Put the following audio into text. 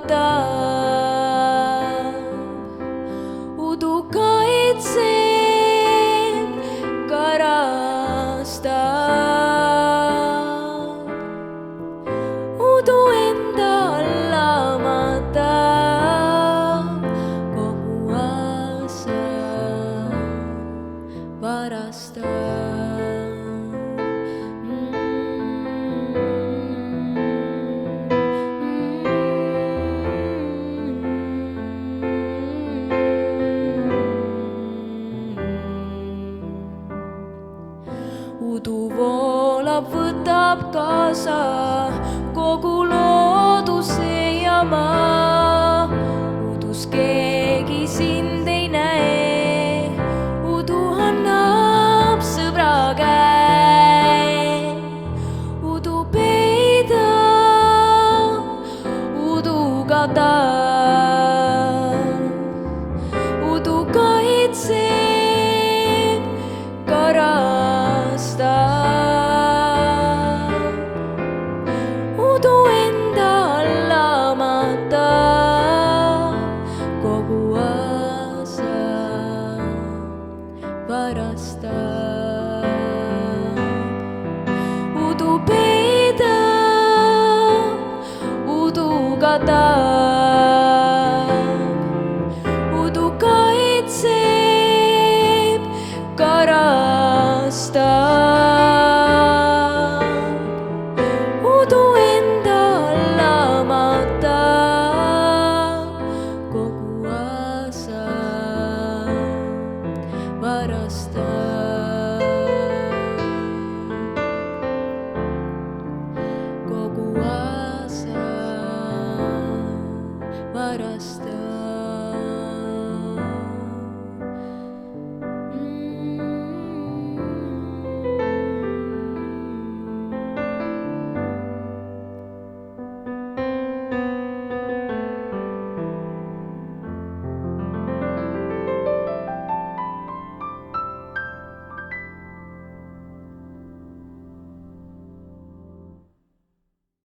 võtab, udu kaitseb, karastab, udu enda alla matab, kogu asja varastab. Udu voolab, võtab kaasa kogu looduse ja maa. Udus keegi sind ei näe, udu annab sõbra käe. Udu peidab, udu katab, udu kaitseb, karastab, udu enda alla matab, kogu asja varastab. Udu peidab, udu katab, udu kaitseb, karastab, udu enda alla matab, kogu asja varastab.